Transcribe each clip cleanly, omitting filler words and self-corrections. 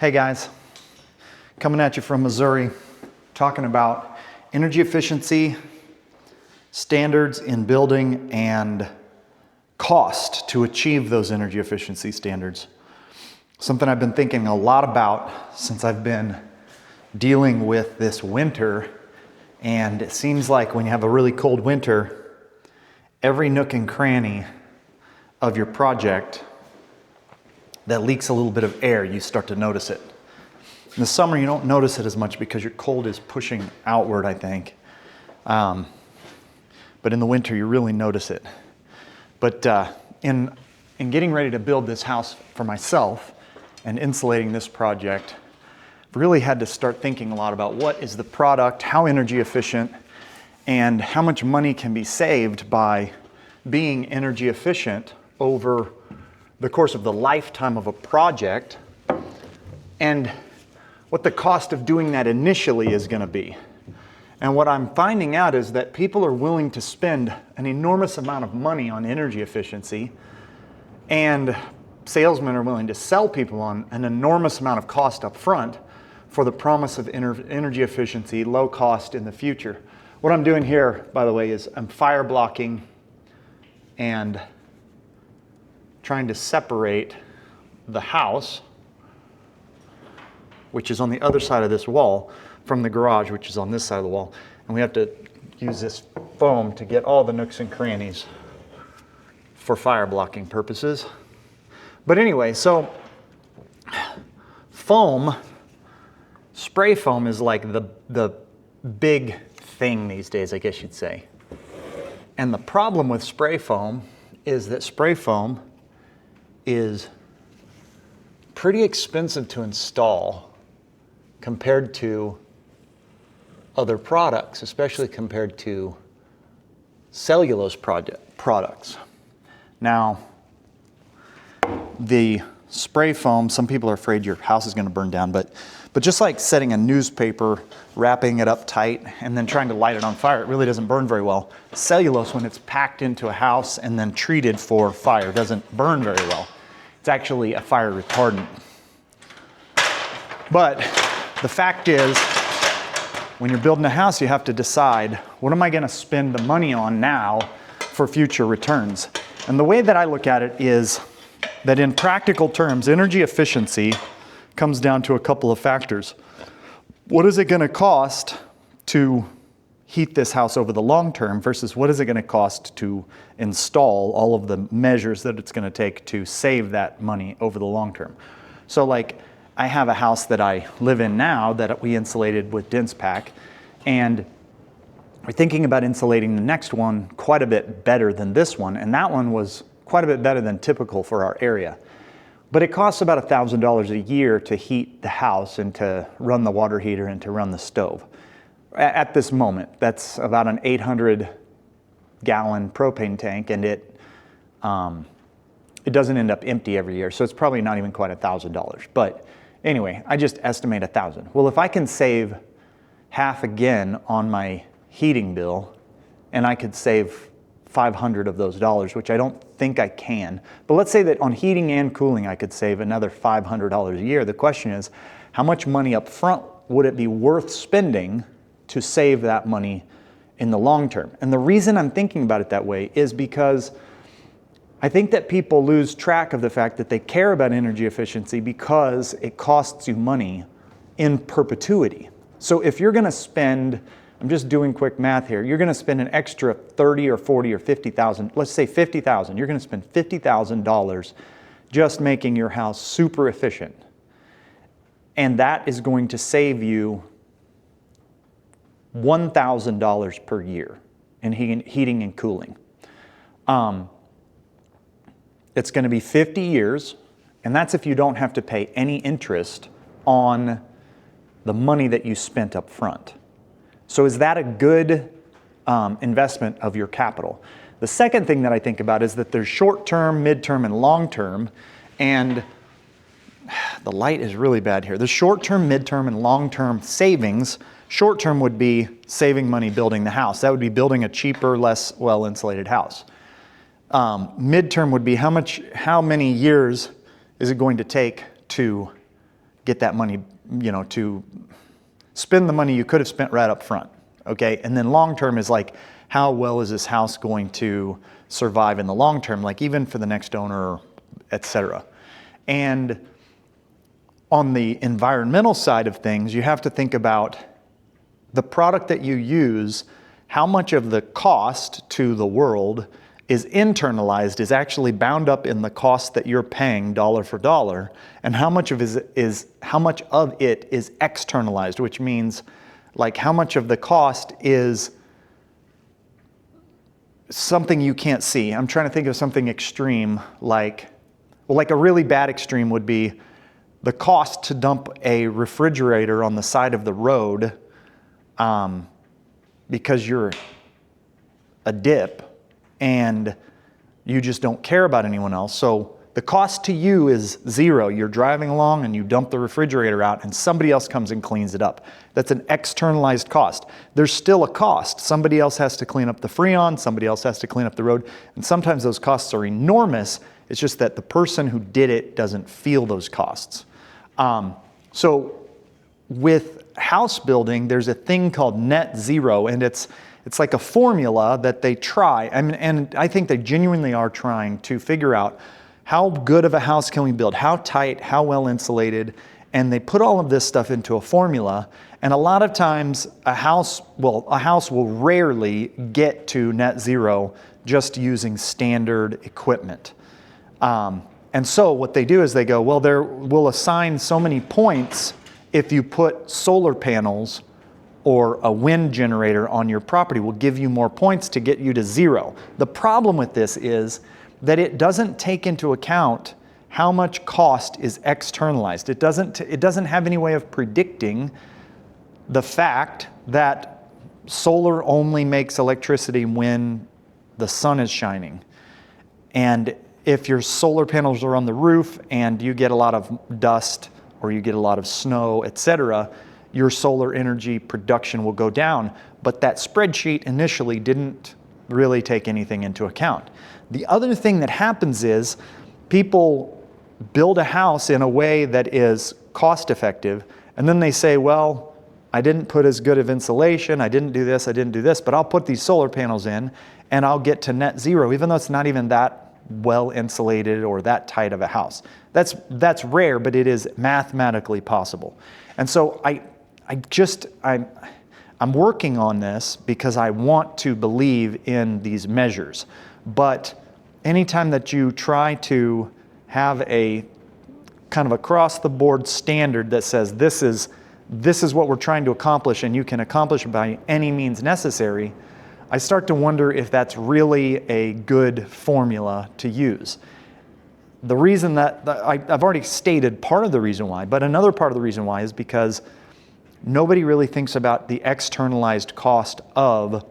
Hey guys, coming at you from Missouri, talking about energy efficiency, standards in building, and cost to achieve those energy efficiency standards. Something I've been thinking a lot about since I've been dealing with this winter, and it seems like when you have a really cold winter, every nook and cranny of your project that leaks a little bit of air, you start to notice it. In the summer, you don't notice it as much because your cold is pushing outward, I think. But in the winter, you really notice it. But in getting ready to build this house for myself and insulating this project, I've really had to start thinking a lot about what is the product, how energy efficient, and how much money can be saved by being energy efficient over the course of the lifetime of a project, and what the cost of doing that initially is going to be. And what I'm finding out is that people are willing to spend an enormous amount of money on energy efficiency, and salesmen are willing to sell people on an enormous amount of cost up front for the promise of energy efficiency, low cost in the future. What I'm doing here, by the way, is I'm fire blocking and trying to separate the house, which is on the other side of this wall, from the garage, which is on this side of the wall. And we have to use this foam to get all the nooks and crannies for fire blocking purposes. But anyway, so foam, spray foam is like the big thing these days, I guess you'd say. And the problem with spray foam is that spray foam is pretty expensive to install compared to other products, especially compared to cellulose products. Now, the spray foam, some people are afraid your house is going to burn down, but just like setting a newspaper, wrapping it up tight, and then trying to light it on fire, it really doesn't burn very well. Cellulose, when it's packed into a house and then treated for fire, doesn't burn very well. It's actually a fire retardant. But the fact is, when you're building a house, you have to decide, what am I going to spend the money on now for future returns? And the way that I look at it is that in practical terms, energy efficiency comes down to a couple of factors. What is it going to cost to heat this house over the long term versus what is it going to cost to install all of the measures that it's going to take to save that money over the long term? So like, I have a house that I live in now that we insulated with DensePack, and we're thinking about insulating the next one quite a bit better than this one, and that one was quite a bit better than typical for our area. But it costs about $1,000 a year to heat the house and to run the water heater and to run the stove. At this moment, that's about an 800-gallon propane tank, and it doesn't end up empty every year, so it's probably not even quite $1,000. But anyway, I just estimate $1,000. Well, if I can save half again on my heating bill, and I could save 500 of those dollars, which I don't think I can, but let's say that on heating and cooling I could save another $500 a year. The question is, how much money up front would it be worth spending to save that money in the long term? And the reason I'm thinking about it that way is because I think that people lose track of the fact that they care about energy efficiency because it costs you money in perpetuity. So if you're going to spend, I'm just doing quick math here, you're going to spend an extra 30 or 40 or 50,000, let's say 50,000, you're going to spend $50,000 just making your house super efficient. And that is going to save you $1,000 per year in heating and cooling. It's going to be 50 years, and that's if you don't have to pay any interest on the money that you spent up front. So is that a good investment of your capital? The second thing that I think about is that there's short-term, mid-term, and long-term, and the light is really bad here. The short-term, mid-term, and long-term savings. Short-term would be saving money building the house. That would be building a cheaper, less well-insulated house. Mid-term would be how many years is it going to take to get that money, to spend the money you could have spent right up front, okay? And then long term is like, how well is this house going to survive in the long term, like even for the next owner, et cetera. And on the environmental side of things, you have to think about the product that you use, how much of the cost to the world is internalized, is actually bound up in the cost that you're paying dollar for dollar, and how much of it is externalized, which means like how much of the cost is something you can't see. I'm trying to think of something extreme, like a really bad extreme would be the cost to dump a refrigerator on the side of the road because you're a dip and you just don't care about anyone else. So the cost to you is zero. You're driving along and you dump the refrigerator out and somebody else comes and cleans it up. That's an externalized cost. There's still a cost. Somebody else has to clean up the Freon, somebody else has to clean up the road, and sometimes those costs are enormous. It's just that the person who did it doesn't feel those costs. So with house building, there's a thing called net zero, and it's like a formula that they try. And I think they genuinely are trying to figure out how good of a house can we build, how tight, how well insulated, and they put all of this stuff into a formula. And a lot of times a house will rarely get to net zero just using standard equipment. And so what they do is they go, well, we'll assign so many points if you put solar panels or a wind generator on your property. We'll give you more points to get you to zero. The problem with this is that it doesn't take into account how much cost is externalized. It doesn't have any way of predicting the fact that solar only makes electricity when the sun is shining. And if your solar panels are on the roof and you get a lot of dust or you get a lot of snow, etc., your solar energy production will go down. But that spreadsheet initially didn't really take anything into account. The other thing that happens is people build a house in a way that is cost effective, and then they say, well, I didn't put as good of insulation, I didn't do this, but I'll put these solar panels in and I'll get to net zero, even though it's not even that well insulated or that tight of a house. That's rare, but it is mathematically possible. And so I'm working on this because I want to believe in these measures. But anytime that you try to have a kind of across the board standard that says this is what we're trying to accomplish and you can accomplish it by any means necessary, I start to wonder if that's really a good formula to use. The reason that I've already stated part of the reason why, but another part of the reason why is because nobody really thinks about the externalized cost of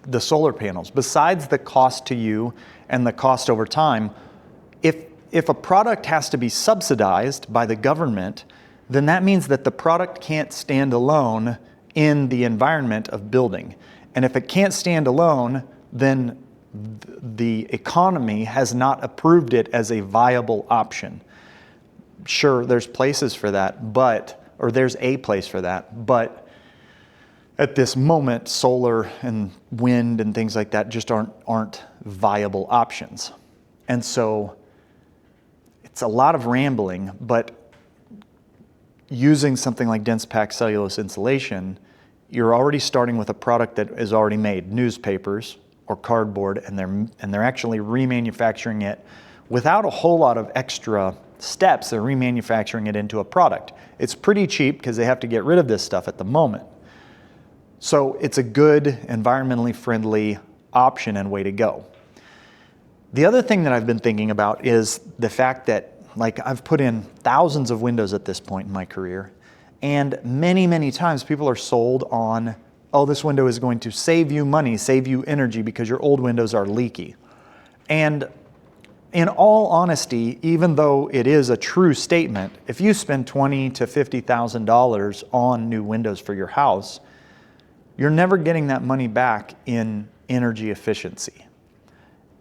the solar panels. Besides the cost to you and the cost over time, if a product has to be subsidized by the government, then that means that the product can't stand alone in the environment of building. And if it can't stand alone, then the economy has not approved it as a viable option. Sure, there's places for that, or there's a place for that, but at this moment, solar and wind and things like that just aren't viable options. And so it's a lot of rambling, but using something like dense packed cellulose insulation, you're already starting with a product that is already made, newspapers or cardboard, and they're actually remanufacturing it without a whole lot of extra steps. They're remanufacturing it into a product. It's pretty cheap because they have to get rid of this stuff at the moment. So it's a good, environmentally friendly option and way to go. The other thing that I've been thinking about is the fact that, like, I've put in thousands of windows at this point in my career, and many, many times people are sold on, oh, this window is going to save you money, save you energy because your old windows are leaky. And in all honesty, even though it is a true statement, if you spend $20,000 to $50,000 on new windows for your house, you're never getting that money back in energy efficiency.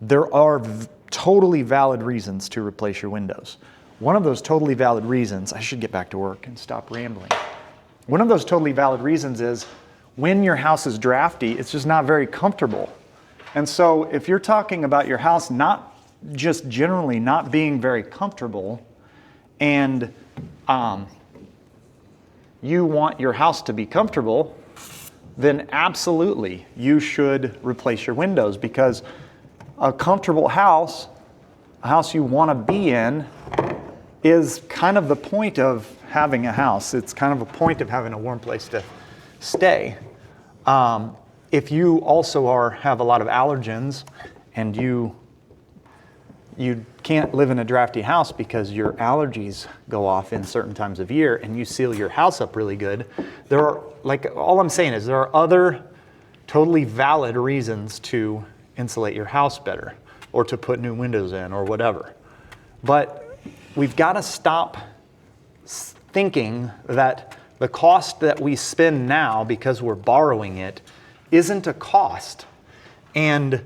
There are totally valid reasons to replace your windows. one of those totally valid reasons, I should get back to work and stop rambling. One of those totally valid reasons is when your house is drafty, it's just not very comfortable. And so if you're talking about your house not just generally not being very comfortable, and you want your house to be comfortable, then absolutely you should replace your windows, because a comfortable house, a house you want to be in, is kind of the point of having a house. It's kind of a point of having a warm place to stay. If you also have a lot of allergens and you can't live in a drafty house because your allergies go off in certain times of year, and you seal your house up really good, all I'm saying is there are other totally valid reasons to insulate your house better, or to put new windows in, or whatever. But we've got to stop thinking that the cost that we spend now because we're borrowing it isn't a cost. And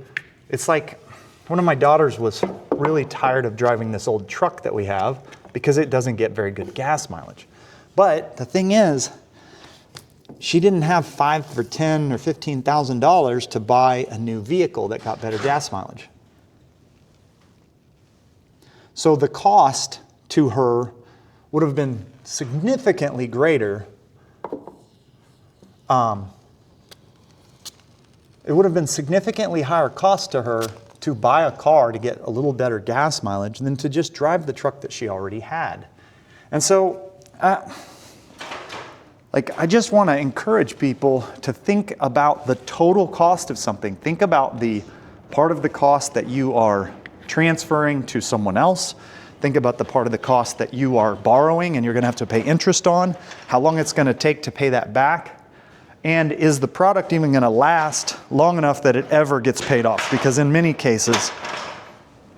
it's like, one of my daughters was really tired of driving this old truck that we have because it doesn't get very good gas mileage. But the thing is, she didn't have $5,000 or $10,000 or $15,000 to buy a new vehicle that got better gas mileage. So the cost to her would have been significantly greater. It would have been significantly higher cost to her to buy a car to get a little better gas mileage than to just drive the truck that she already had. And so, I just want to encourage people to think about the total cost of something. Think about the part of the cost that you are transferring to someone else. Think about the part of the cost that you are borrowing and you're going to have to pay interest on, how long it's going to take to pay that back. And is the product even going to last long enough that it ever gets paid off? Because in many cases,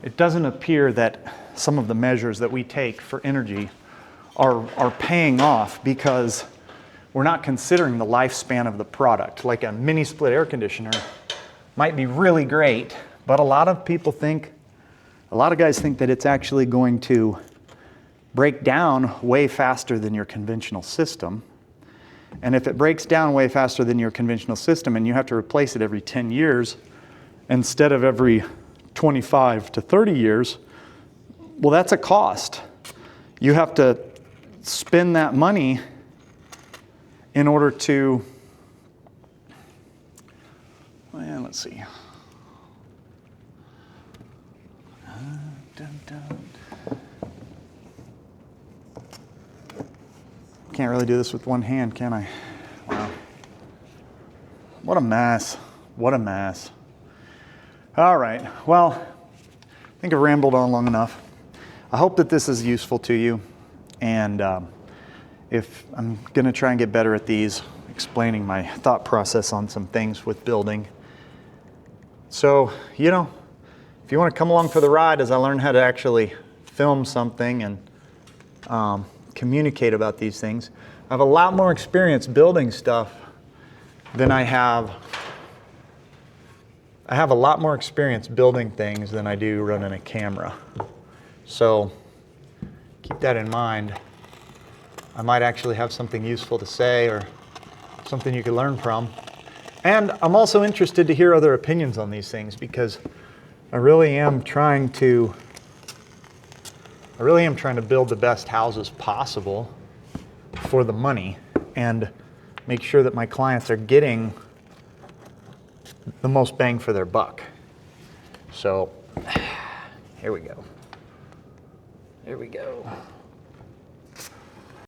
it doesn't appear that some of the measures that we take for energy are paying off, because we're not considering the lifespan of the product. Like a mini split air conditioner might be really great, but a lot of guys think that it's actually going to break down way faster than your conventional system. And if it breaks down way faster than your conventional system and you have to replace it every 10 years instead of every 25 to 30 years, well, that's a cost. You have to spend that money in order to, let's see. Can't really do this with one hand, can I? Wow. What a mess. What a mess. All right. Well, I think I've rambled on long enough. I hope that this is useful to you. And if I'm going to try and get better at these, explaining my thought process on some things with building. So, if you want to come along for the ride as I learn how to actually film something and communicate about these things, I have a lot more experience building stuff than I have a lot more experience building things than I do running a camera. So keep that in mind. I might actually have something useful to say or something you could learn from. And I'm also interested to hear other opinions on these things, because I really am trying to build the best houses possible for the money and make sure that my clients are getting the most bang for their buck. So, here we go. Here we go.